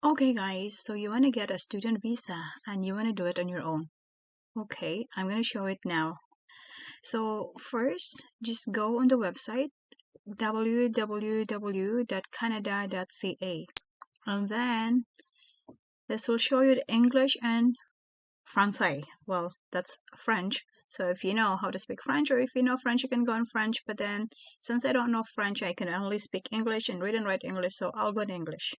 Okay guys, so you want to get a student visa and you want to do it on your own. Okay, I'm going to show it now. So first, just go on the website www.canada.ca, and then this will show you the English and Francais. Well, that's French. So if you know how to speak French, or if you know French, you can go on French. But then since I don't know French, I can only speak English and read and write English, so I'll go in English.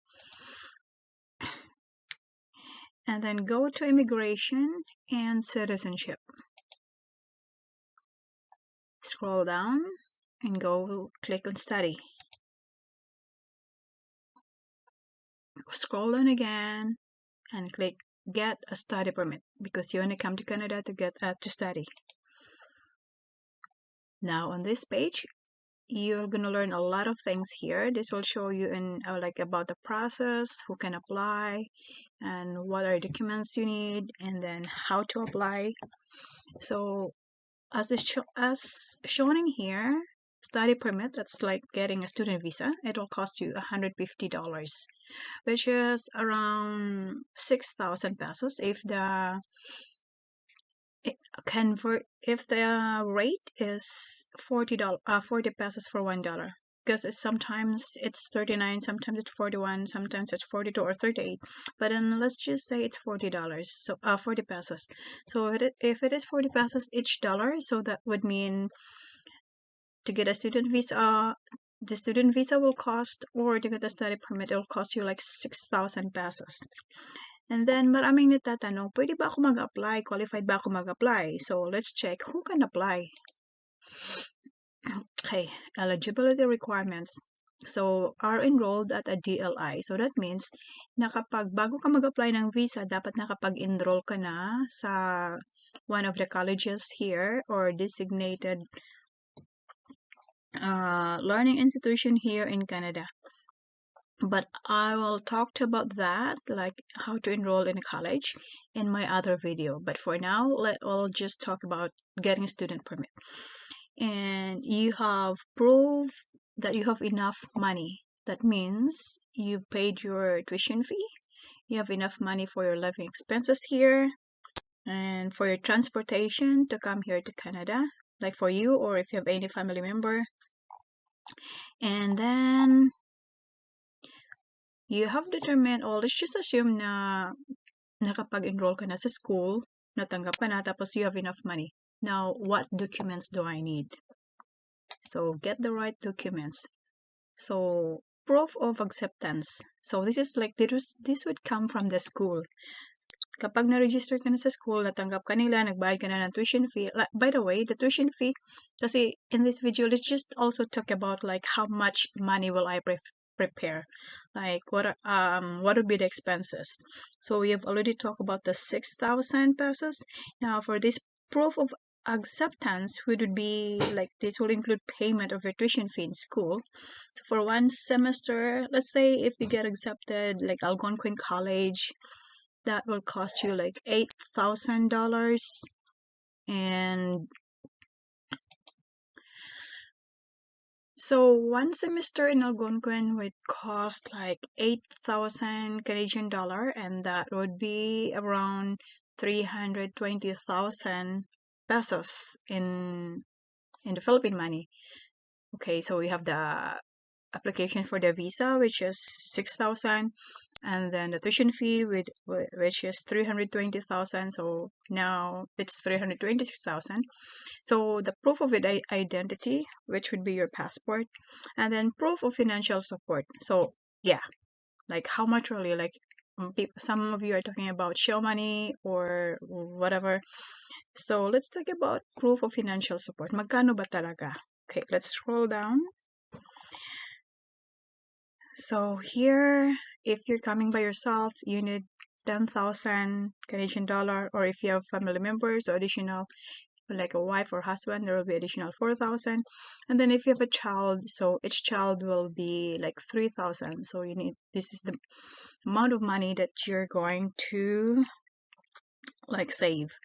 And then go to immigration and citizenship. Scroll down and go click on study. Scroll down again and click get a study permit because you want to come to Canada to get to study. Now on this page, you're gonna learn a lot of things here. This will show you in like about the process, who can apply, and what are documents you need, and then how to apply. So as shown in here, study permit, that's like getting a student visa. It will cost you $150, which is around 6,000 pesos if the rate is $40 pesos for $1, because sometimes it's 39, sometimes it's 41, sometimes it's 42 or 38. But then let's just say it's $40, so 40 pesos. So if it is 40 pesos each dollar, so that would mean to get a student visa, the student visa will cost, or to get a study permit, it will cost you like 6,000 pesos. And then, maraming nagtatanong, pwede ba ako mag-apply? Qualified ba ako mag-apply? So, let's check who can apply. Okay, eligibility requirements. So, are enrolled at a DLI. So, that means na bago ka mag-apply ng visa, dapat nakapag-enroll ka na sa one of the colleges here or designated learning institution here in Canada. But I will talk about that, like how to enroll in a college, in my other video. But for now, I'll just talk about getting a student permit. And you have proof that you have enough money. That means you paid your tuition fee, you have enough money for your living expenses here, and for your transportation to come here to Canada, like for you or if you have any family member. And then you have determined, or let's just assume na nakapag-enroll ka na sa school, natanggap ka na, tapos you have enough money. Now, what documents do I need? So, get the right documents. So, proof of acceptance. So, this is like, this would come from the school. Kapag na-register ka na sa school, natanggap ka nila, nagbayad ka na ng tuition fee. By the way, the tuition fee, kasi in this video, let's just also talk about like how much money will I prepare, like what would be the expenses. So we have already talked about the 6,000 pesos. Now for this proof of acceptance, which would be like, this will include payment of your tuition fee in school. So for one semester, let's say if you get accepted like Algonquin College, that will cost you like $8,000. And so one semester in Algonquin would cost like 8,000 Canadian dollar, and that would be around 320,000 pesos in the Philippine money. Okay, so we have the application for the visa, which is 6,000, and then the tuition fee which is 320,000. So now it's 326,000. So the proof of identity, which would be your passport, and then proof of financial support. So yeah, like how much really, like some of you are talking about show money or whatever. So let's talk about proof of financial support. Magkano ba talaga? Okay, let's scroll down. So here, if you're coming by yourself, you need 10,000 Canadian dollar, or if you have family members, or additional, like a wife or husband, there will be additional 4,000. And then if you have a child, so each child will be like 3,000. So this is the amount of money that you're going to like save.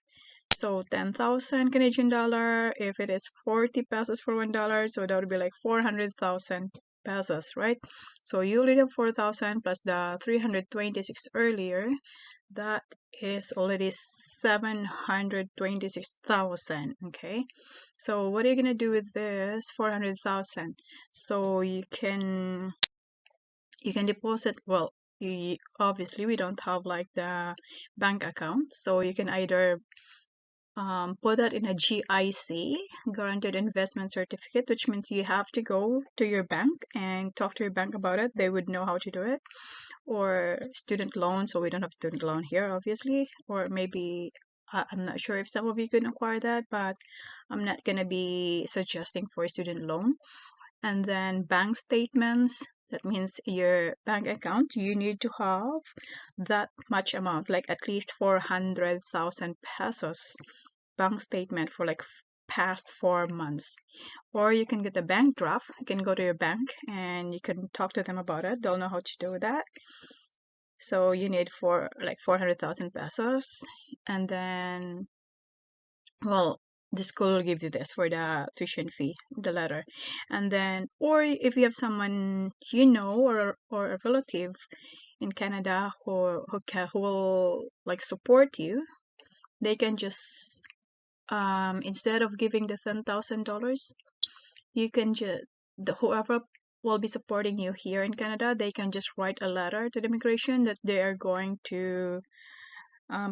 So 10,000 Canadian dollar, if it is 40 pesos for $1, so that would be like 400,000 pesos, right? So you already have 4,000 plus the 326 earlier. That is already 726,000. Okay, so what are you gonna do with this 400,000? So you can deposit. Well, obviously we don't have like the bank account, so you can either put that in a GIC, guaranteed investment certificate, which means you have to go to your bank and talk to your bank about it. They would know how to do it. Or student loan, so we don't have student loan here, obviously. Or maybe I'm not sure if some of you can acquire that, but I'm not gonna be suggesting for student loan. And then bank statements. That means your bank account, you need to have that much amount, like at least 400,000 pesos bank statement for like past 4 months. Or you can get a bank draft. You can go to your bank and you can talk to them about it. They'll know how to do that. So you need for like 400,000 pesos. And then, well, the school will give you this for the tuition fee, the letter. And then, or if you have someone you know, or a relative in Canada who will like support you, they can just instead of giving the $10,000, you can just whoever will be supporting you here in Canada, they can just write a letter to the immigration that they are going to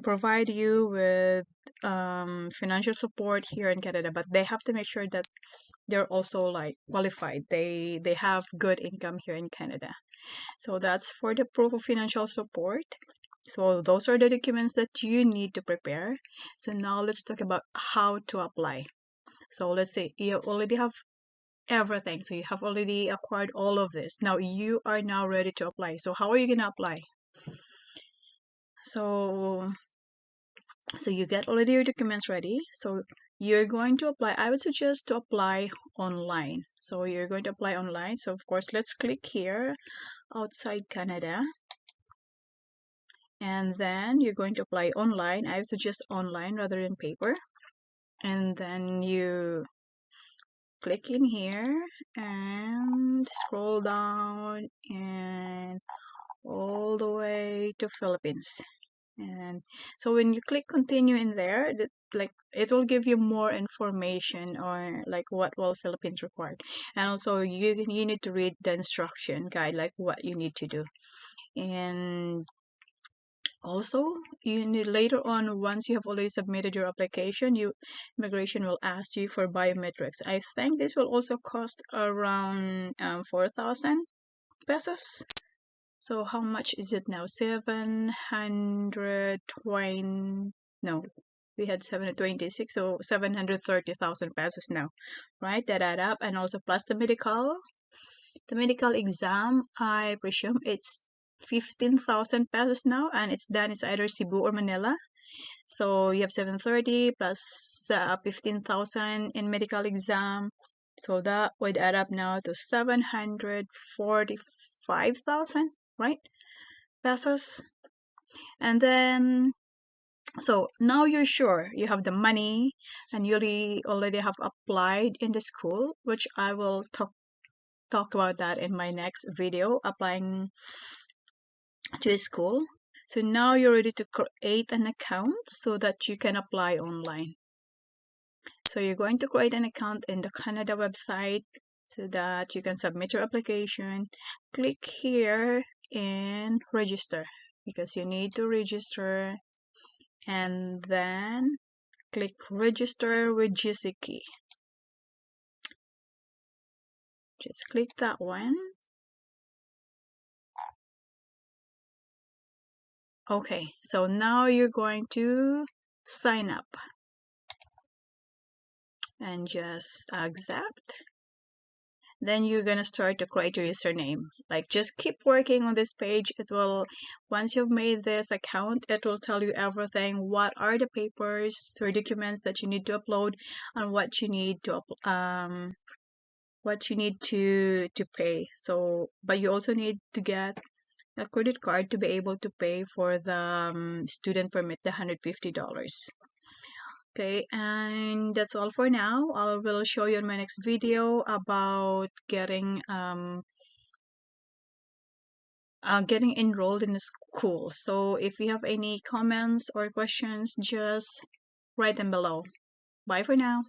provide you with financial support here in Canada, but they have to make sure that they're also like qualified. They have good income here in Canada. So that's for the proof of financial support. So those are the documents that you need to prepare. So now let's talk about how to apply. So let's say you already have everything. So you have already acquired all of this. Now you are now ready to apply. So how are you gonna apply? So you get already your documents ready. So you're going to apply. I would suggest to apply online. So you're going to apply online. So of course, let's click here, outside Canada. And then you're going to apply online. I would suggest online rather than paper. And then you click in here and scroll down and all the way to Philippines. And so when you click continue in there, like it will give you more information on like what will Philippines require. And also you need to read the instruction guide, like what you need to do. And also, you need later on, once you have already submitted your application, immigration will ask you for biometrics. I think this will also cost around 4,000 pesos. So how much is it now? 720. No, we had 726, so 730,000 pesos now, right? That add up, and also plus the medical. The medical exam, I presume it's 15,000 pesos now, and it's done. It's either Cebu or Manila. So you have 730 plus 15,000 in medical exam. So that would add up now to 745,000, right? Pesos. And then, so now you're sure you have the money and you already have applied in the school, which I will talk about that in my next video, applying to a school. So now you're ready to create an account so that you can apply online. So you're going to create an account in the Canada website so that you can submit your application. Click here and register because you need to register, and then click register with GCKey. Just click that one. Okay, so now you're going to sign up and just accept. Then you're gonna start to create your username. Like just keep working on this page. It will, once you've made this account, it will tell you everything. What are the papers or documents that you need to upload, and what you need to pay. So, but you also need to get a credit card to be able to pay for the student permit, the $150. Okay, and that's all for now. I will show you in my next video about getting enrolled in a school. So if you have any comments or questions, just write them below. Bye for now.